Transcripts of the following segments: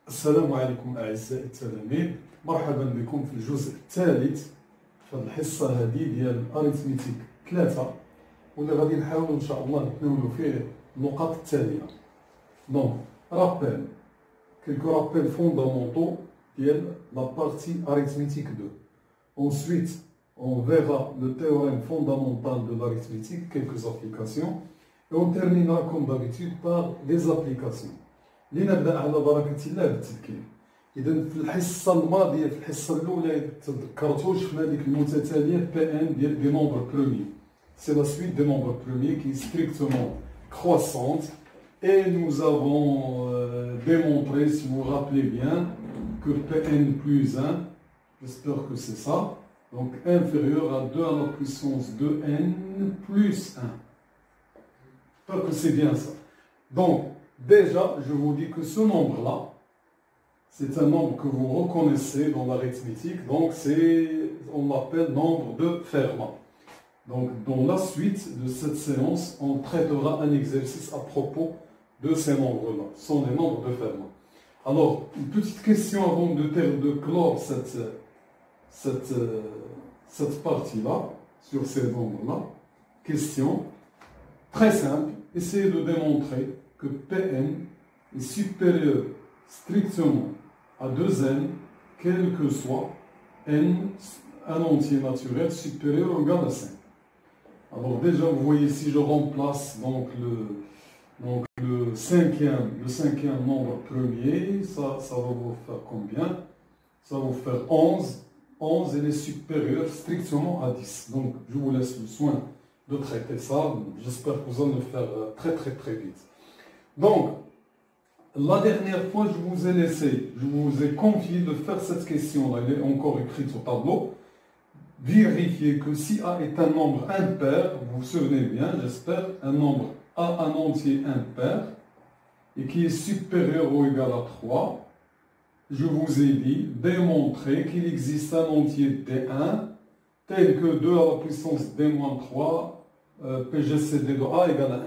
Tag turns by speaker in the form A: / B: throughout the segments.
A: السلام عليكم أعزائي التلاميذ، مرحبا بكم في الجزء الثالث في الحصة هذه ديال أريثميتيك 3 واللي غادي نحاول إن شاء الله نتناولوا فيه النقاط التالية. دونك رابيل quelques rappels fondamentaux ديال la partie arithmétique 2. Ensuite, on verra le théorème fondamental de l'arithmétique, quelques applications, et on terminera comme d'habitude par les applications. لنبدأ على بركة الله بالتذكير. إذا في الحصة الماضية في الحصة الأولى تذكرتوش في هذيك المتتالية P1 ديال des nombres premiers. C'est la suite des nombres premiers qui est strictement croissante et nous avons démontré, si vous vous rappelez bien, que Pn plus 1, j'espère que c'est ça, donc inférieur à 2 à la puissance de n plus 1. J'espère que c'est bien ça. Donc, déjà, je vous dis que ce nombre-là, c'est un nombre que vous reconnaissez dans l'arithmétique, donc on l'appelle nombre de Fermat. Donc, dans la suite de cette séance, on traitera un exercice à propos de ces nombres-là. Ce sont les nombres de Fermat. Alors, une petite question avant de clore cette partie-là, sur ces nombres-là. Question très simple. Essayez de démontrer que Pn est supérieur strictement à 2n, quel que soit n, un entier naturel supérieur ou égal à 5. Alors déjà, vous voyez, si je remplace donc le cinquième nombre premier, ça va vous faire combien? Ça va vous faire 11. 11, il est supérieur strictement à 10. Donc, je vous laisse le soin de traiter ça. J'espère que vous allez le faire très vite. Donc, la dernière fois, je vous ai confié de faire cette question-là. Elle est encore écrite au tableau. Vérifiez que si A est un nombre impair, vous vous souvenez bien, j'espère, un nombre A, un entier impair, et qui est supérieur ou égal à 3, je vous ai dit, démontrer qu'il existe un entier D1, tel que 2 à la puissance D-3, PGCD de A égale à 1.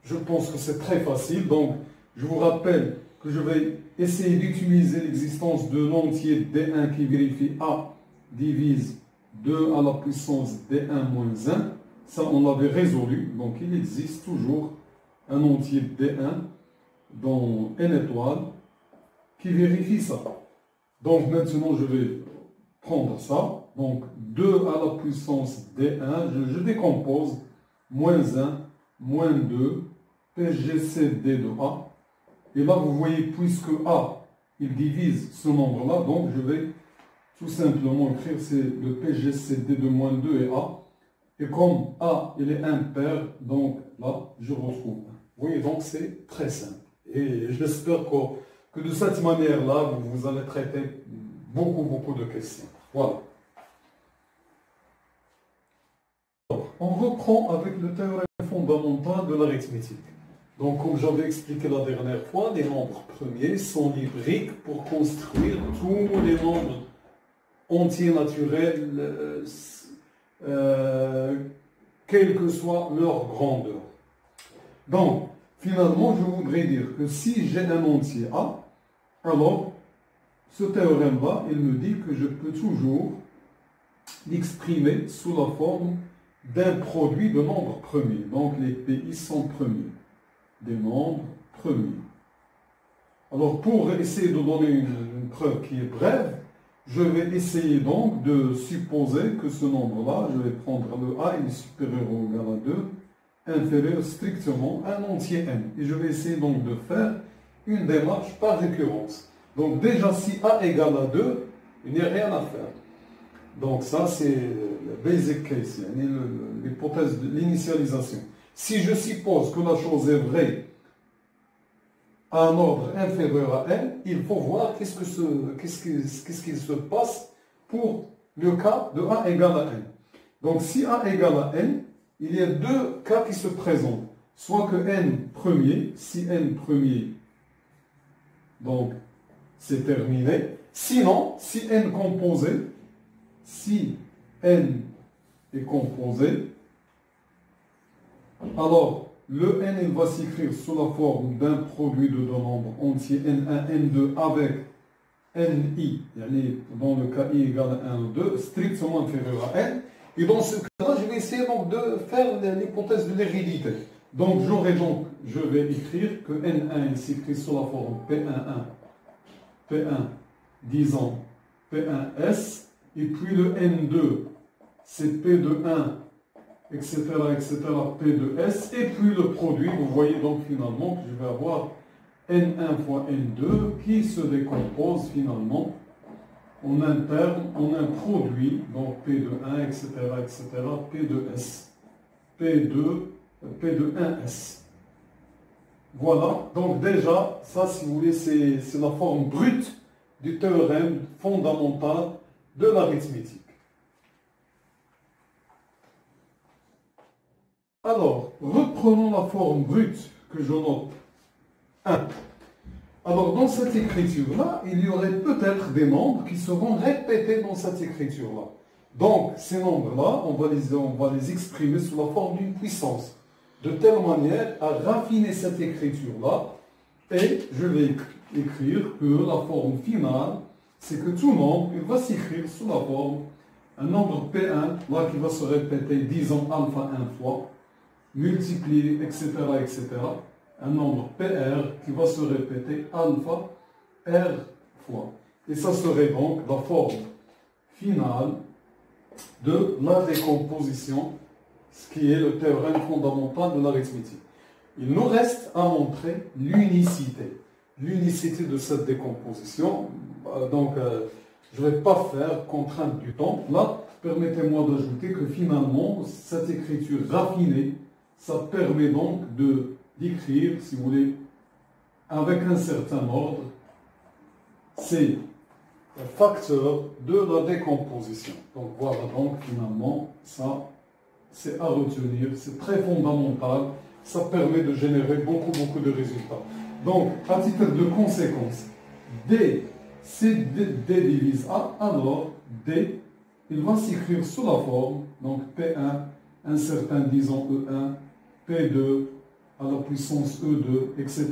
A: Je pense que c'est très facile, donc je vous rappelle que je vais essayer d'utiliser l'existence de l'entier D1 qui vérifie A divise 2 à la puissance D1 moins 1. Ça, on l'avait résolu, donc il existe toujours un entier D1 dans n étoile qui vérifie ça. Donc maintenant, je vais prendre ça. Donc 2 à la puissance D1, je décompose, moins 1, moins 2, PGCD de A. Et là, vous voyez, puisque A, il divise ce nombre-là, donc je vais tout simplement écrire, c'est le PGCD de moins 2 et A. Et comme A, il est impair, donc là, je retrouve 1. Vous voyez, donc c'est très simple. Et j'espère que de cette manière-là, vous allez traiter beaucoup de questions. Voilà. Alors, on reprend avec le théorème fondamental de l'arithmétique. Donc, comme j'avais expliqué la dernière fois, les nombres premiers sont les briques pour construire tous les nombres entiers naturels, quelle que soit leur grandeur. Donc, finalement, je voudrais dire que si j'ai un entier A, alors, ce théorème-là, il me dit que je peux toujours l'exprimer sous la forme d'un produit de nombres premiers. Donc, les PI sont premiers, des nombres premiers. Alors, pour essayer de donner une preuve qui est brève, je vais essayer donc de supposer que ce nombre-là, je vais prendre le A, il est supérieur ou égal à 2, inférieur strictement à un entier n. Et je vais essayer donc de faire une démarche par récurrence. Donc déjà, si A égale à 2, il n'y a rien à faire. Donc ça, c'est le basic case, l'hypothèse de l'initialisation. Si je suppose que la chose est vraie à un ordre inférieur à n, il faut voir qu'est-ce qu'il se passe pour le cas de A égale à n. Donc si A égale à n, il y a deux cas qui se présentent. Soit que n premier, si n premier, donc c'est terminé. Sinon, si n composé, si n est composé, alors le n il va s'écrire sous la forme d'un produit de deux nombres entiers n1, n2 avec ni, dans le cas i égale à 1 ou 2, strictement inférieur à n. Et dans ce cas-là, je vais essayer donc de faire l'hypothèse de l'hérédité. Donc, je vais écrire que n1 il s'écrit sous la forme p11, p1, disons p1s, et puis le n2, c'est p de 1, etc., p de s, et puis le produit, vous voyez donc finalement que je vais avoir n1 fois n2 qui se décompose finalement en un terme, en un produit, donc p de 1, etc., p de s, p de 1s. Voilà, donc déjà, ça si vous voulez, c'est la forme brute du théorème fondamental de l'arithmétique. Alors, reprenons la forme brute que je note 1. Alors, dans cette écriture-là, il y aurait peut-être des nombres qui seront répétés dans cette écriture-là. Donc, ces nombres-là, on va les exprimer sous la forme d'une puissance, de telle manière à raffiner cette écriture-là. Et je vais écrire que la forme finale, c'est que tout nombre, il va s'écrire sous la forme un nombre P1, là qui va se répéter, disons alpha 1 fois, multiplié, etc., un nombre PR qui va se répéter alpha R fois. Et ça serait donc la forme finale de la décomposition, ce qui est le théorème fondamental de l'arithmétique. Il nous reste à montrer l'unicité. L'unicité de cette décomposition. Donc, je ne vais pas faire contrainte du temps. Là, permettez-moi d'ajouter que finalement, cette écriture raffinée, ça permet donc d'écrire, si vous voulez, avec un certain ordre, ces facteurs de la décomposition. Donc voilà, donc finalement, ça, c'est à retenir, c'est très fondamental, ça permet de générer beaucoup de résultats. Donc, à titre de conséquence, D, si D divise A, alors D, il va s'écrire sous la forme, donc P1, un certain, disons, E1, P2 à la puissance E2, etc.,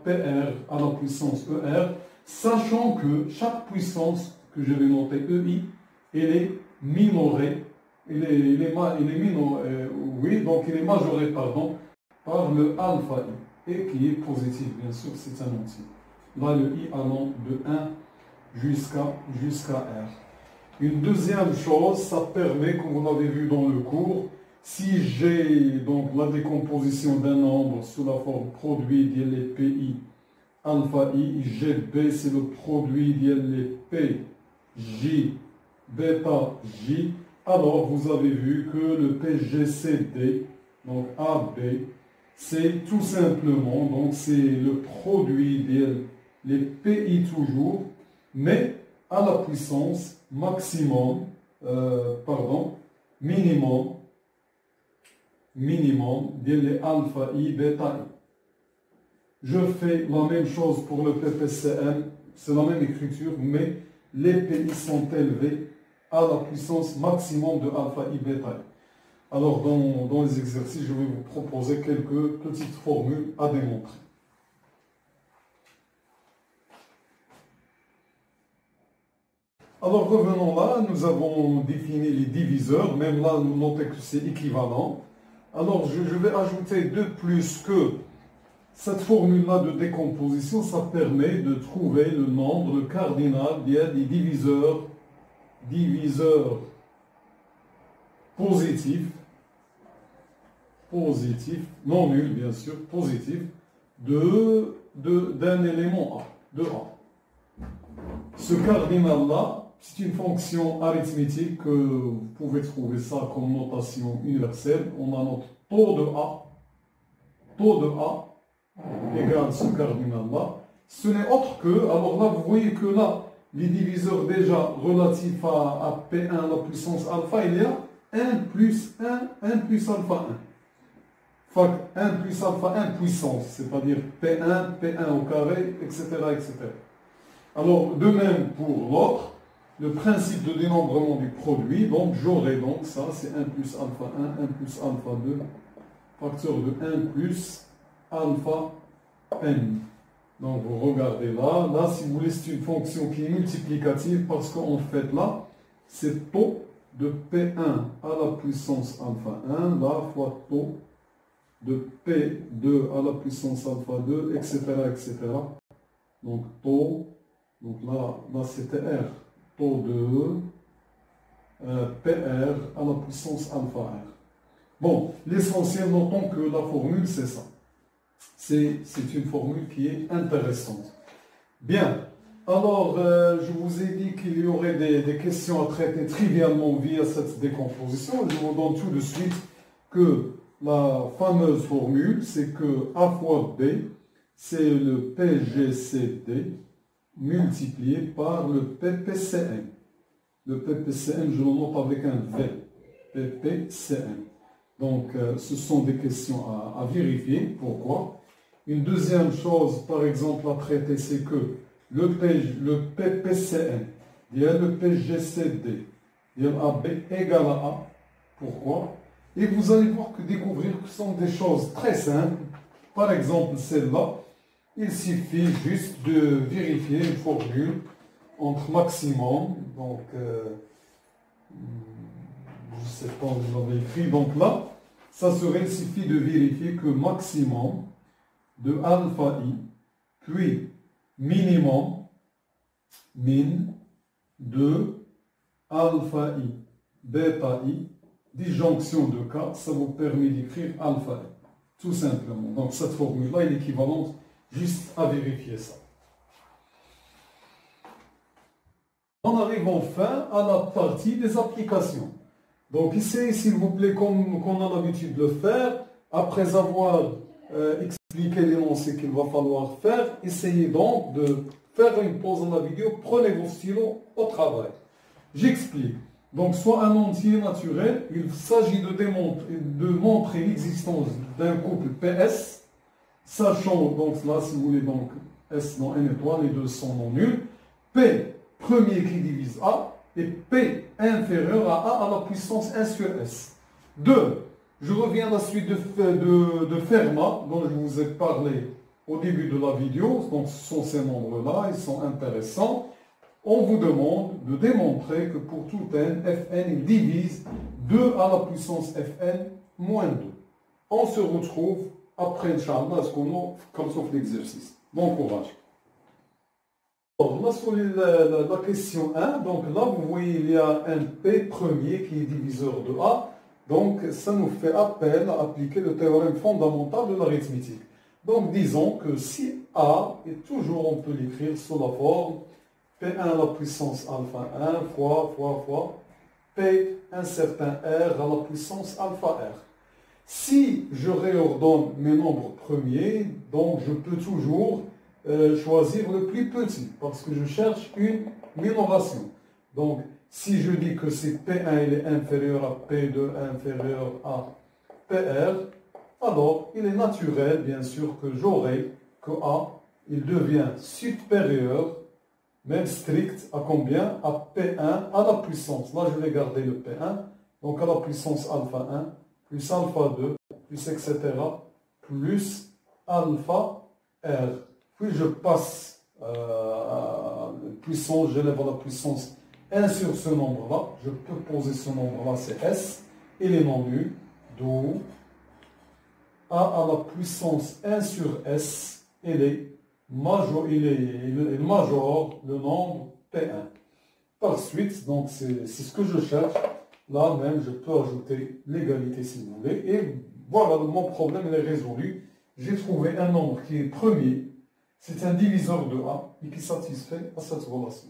A: PR à la puissance ER, sachant que chaque puissance que je vais noter EI, elle est minorée, il est majoré, par le alpha I, et qui est positif, bien sûr, c'est un entier. Là, le I allant de 1 jusqu'à R. Une deuxième chose, ça permet, comme vous l'avez vu dans le cours, si j'ai donc la décomposition d'un nombre sous la forme produit les PI alpha I, GB c'est le produit les P, J, bêta J, alors vous avez vu que le PGCD, donc AB, c'est tout simplement, donc c'est le produit les PI toujours, mais à la puissance minimum des alpha I, bêta I. Je fais la même chose pour le PPCM, c'est la même écriture, mais les PI sont élevés à la puissance maximum de alpha I, bêta I. Alors, dans les exercices, je vais vous proposer quelques petites formules à démontrer. Alors, revenons là, nous avons défini les diviseurs, même là, nous notons que c'est équivalent. Alors, je vais ajouter de plus que cette formule-là de décomposition, ça permet de trouver le nombre, le cardinal des diviseurs positifs, non nuls bien sûr, positifs, d'un élément A, de A. Ce cardinal-là, c'est une fonction arithmétique que vous pouvez trouver ça comme notation universelle. On a notre taux de A égale ce cardinal-là. Ce n'est autre que, alors là, vous voyez que là, les diviseurs déjà relatifs à P1, la puissance alpha, il y a 1 plus 1 plus alpha 1. Fait 1 plus alpha 1 puissance, c'est-à-dire P1 au carré, etc., etc. Alors, de même pour l'autre, le principe de dénombrement du produit, donc j'aurai donc ça, c'est 1 plus alpha 1, 1 plus alpha 2, facteur de 1 plus alpha n. Donc vous regardez là, si vous voulez, c'est une fonction qui est multiplicative parce qu'en fait là, c'est taux de P1 à la puissance alpha 1, là, fois taux de P2 à la puissance alpha 2, etc., etc. Donc taux, donc là c'était R, taux de PR à la puissance alpha R. Bon, l'essentiel, notons que la formule, c'est ça. C'est une formule qui est intéressante. Bien, alors je vous ai dit qu'il y aurait des questions à traiter trivialement via cette décomposition. Je vous donne tout de suite que la fameuse formule, c'est que A fois B, c'est le PGCD multiplié par le PPCM. Le PPCM, je le note avec un V. PPCM. Donc, ce sont des questions à vérifier. Pourquoi? Une deuxième chose, par exemple, à traiter, c'est que le PPCM, le PGCD, AB égale à A. Pourquoi? Et vous allez voir que découvrir que ce sont des choses très simples. Par exemple, celle-là, il suffit juste de vérifier une formule entre maximum, donc, je ne sais pas où vous avez écrit, donc là, ça serait, il suffit de vérifier que maximum de alpha i, puis minimum, min, de alpha i, bêta i, disjonction de k, ça vous permet d'écrire alpha i, tout simplement. Donc cette formule-là est équivalente, juste à vérifier ça. On arrive enfin à la partie des applications. Donc ici, s'il vous plaît, comme on a l'habitude de le faire, après avoir expliqué l'énoncé qu'il va falloir faire, essayez donc de faire une pause dans la vidéo, prenez vos stylos au travail. J'explique. Donc soit un entier naturel, il s'agit de montrer l'existence d'un couple PS, sachant, donc là, si vous voulez, donc S dans N étoile, les deux sont non nuls, P premier qui divise A, et P inférieur à A à la puissance 1 sur S. 2. Je reviens à la suite de Fermat, dont je vous ai parlé au début de la vidéo. Donc ce sont ces nombres-là, ils sont intéressants. On vous demande de démontrer que pour tout n, Fn il divise 2 à la puissance Fn moins 2. On se retrouve après, Inch'Allah, à ce qu'on a comme sauf l'exercice. Bon courage. Là, sur la question 1, donc là, vous voyez, il y a un P premier qui est diviseur de A. Donc, ça nous fait appel à appliquer le théorème fondamental de l'arithmétique. Donc, disons que si A est toujours, on peut l'écrire sous la forme P1 à la puissance alpha 1 fois P un certain R à la puissance alpha R. Si je réordonne mes nombres premiers, donc je peux toujours choisir le plus petit, parce que je cherche une minoration. Donc, si je dis que c'est P1 il est inférieur à P2 inférieur à PR, alors il est naturel, bien sûr, que j'aurai que A, il devient supérieur, même strict, à combien? À P1 à la puissance. Là, je vais garder le P1, donc à la puissance alpha 1, plus alpha 2, plus etc., plus alpha R. Puis je passe à la puissance, j'élève à la puissance 1 sur ce nombre-là. Je peux poser ce nombre-là, c'est S. Il est non nul, d'où A à la puissance 1 sur S, il majore le nombre P1. Par suite, donc c'est ce que je cherche. Là même, je peux ajouter l'égalité si vous voulez. Et voilà, mon problème il est résolu. J'ai trouvé un nombre qui est premier. C'est un diviseur de A et qui satisfait à cette relation.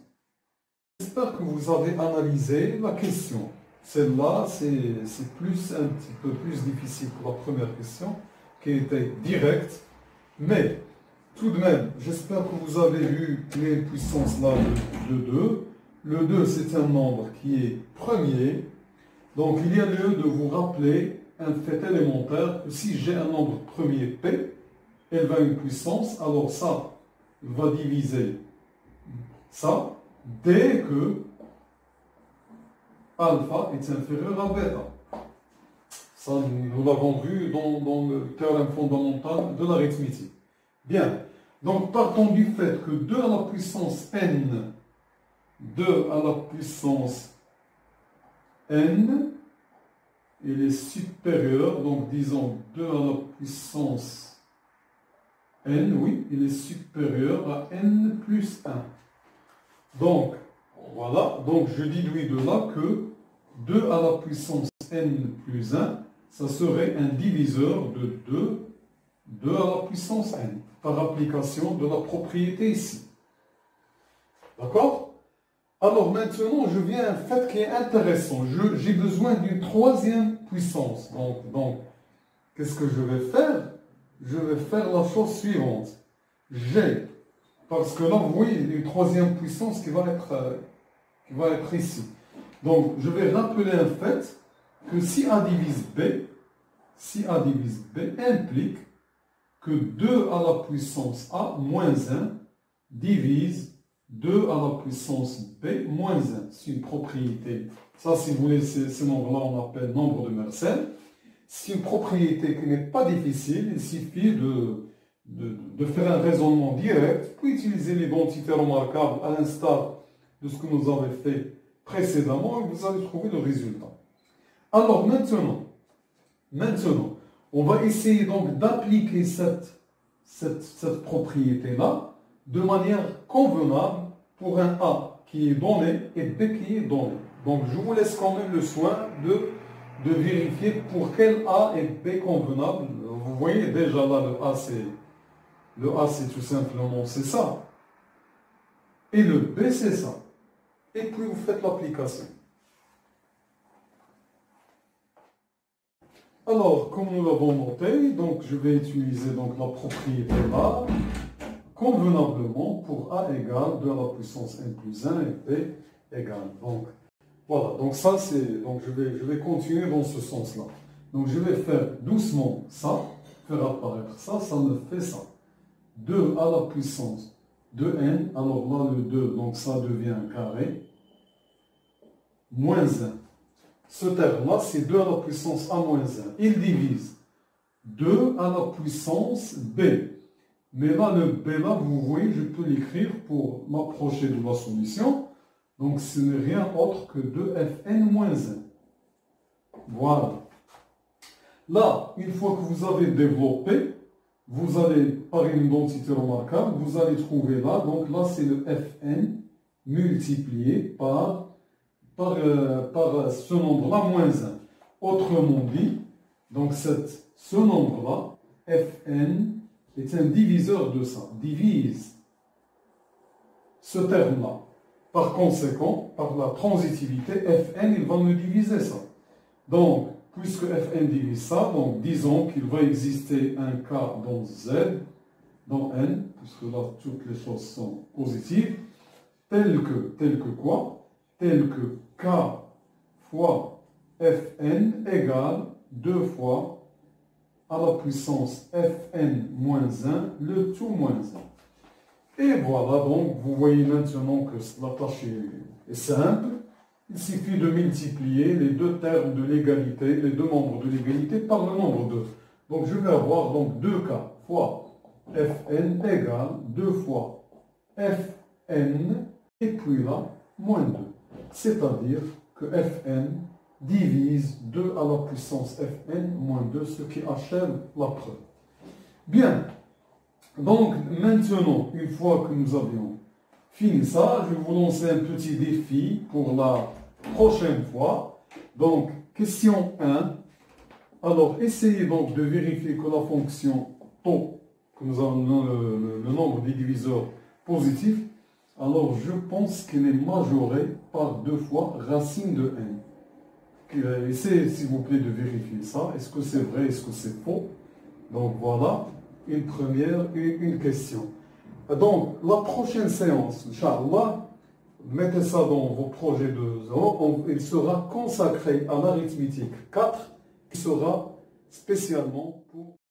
A: J'espère que vous avez analysé la question. Celle-là, c'est un petit peu plus difficile que la première question, qui était directe. Mais, tout de même, j'espère que vous avez vu les puissances là de 2. Le 2, c'est un nombre qui est premier. Donc, il y a lieu de vous rappeler un fait élémentaire que si j'ai un nombre premier P, elle va une puissance, alors ça va diviser ça dès que alpha est inférieur à bêta. Ça, nous l'avons vu dans le théorème fondamental de l'arithmétique. Bien. Donc, partons du fait que 2 à la puissance n, 2 à la puissance n, il est supérieur, donc disons 2 à la puissance n, oui, il est supérieur à n plus 1. Donc, voilà, donc je déduis de là que 2 à la puissance n plus 1, ça serait un diviseur de 2 à la puissance n, par application de la propriété ici. D'accord? Alors maintenant, je viens à un fait qui est intéressant. J'ai besoin d'une troisième puissance. Donc qu'est-ce que je vais faire? Je vais faire la chose suivante. J'ai, parce que là, vous voyez, une troisième puissance qui va être ici. Donc, je vais rappeler un fait que si A divise B implique que 2 à la puissance A moins 1 divise 2 à la puissance B moins 1. C'est une propriété. Ça, si vous voulez, ce nombre-là, on appelle nombre de Mersenne. C'est une propriété qui n'est pas difficile. Il suffit de faire un raisonnement direct, puis utiliser l'identité remarquable à l'instar de ce que nous avons fait précédemment, et vous allez trouver le résultat. Alors maintenant, on va essayer donc d'appliquer cette propriété-là de manière convenable pour un A qui est donné et B qui est donné. Donc je vous laisse quand même le soin de vérifier pour quel A et B convenable. Vous voyez déjà là le A c'est tout simplement c'est ça. Et le B c'est ça. Et puis vous faites l'application. Alors, comme nous l'avons noté, donc je vais utiliser donc la propriété A convenablement pour A égale 2 à la puissance n plus 1 et B égale. Donc, voilà. Donc ça, c'est... Donc je vais continuer dans ce sens-là. Donc je vais faire doucement ça, faire apparaître ça, ça me fait ça. 2 à la puissance de n, alors là le 2, donc ça devient un carré, moins 1. Ce terme-là, c'est 2 à la puissance A moins 1. Il divise 2 à la puissance B. Mais là, le B, là, vous voyez, je peux l'écrire pour m'approcher de la solution. Donc, ce n'est rien autre que 2Fn moins 1. Voilà. Là, une fois que vous avez développé, vous allez, par une identité remarquable, vous allez trouver là, donc là, c'est le Fn multiplié par ce nombre-là, moins 1. Autrement dit, donc ce nombre-là, Fn, est un diviseur de ça, divise ce terme-là. Par conséquent, par la transitivité, Fn, il va me diviser ça. Donc, puisque Fn divise ça, donc disons qu'il va exister un K dans Z, dans N, puisque là, toutes les choses sont positives, tel que quoi? Tel que K fois Fn égale 2 fois à la puissance Fn moins 1, le tout moins 1. Et voilà, donc, vous voyez maintenant que la tâche est simple. Il suffit de multiplier les deux termes de l'égalité, les deux membres de l'égalité, par le nombre 2. Donc, je vais avoir donc 2K fois Fn égale 2 fois Fn, et puis là, moins 2. C'est-à-dire que Fn divise 2 à la puissance Fn moins 2, ce qui achève la preuve. Bien. Donc, maintenant, une fois que nous avions fini ça, je vais vous lancer un petit défi pour la prochaine fois. Donc, question 1. Alors, essayez donc de vérifier que la fonction taux, que nous avons le nombre des diviseurs positifs, alors je pense qu'il est majoré par 2 fois racine de n. Essayez, s'il vous plaît, de vérifier ça. Est-ce que c'est vrai, est-ce que c'est faux? Donc, voilà. Une première, une question. Donc, la prochaine séance, Inch'Allah, mettez ça dans vos projets de zéro, il sera consacré à l'arithmétique 4, qui sera spécialement pour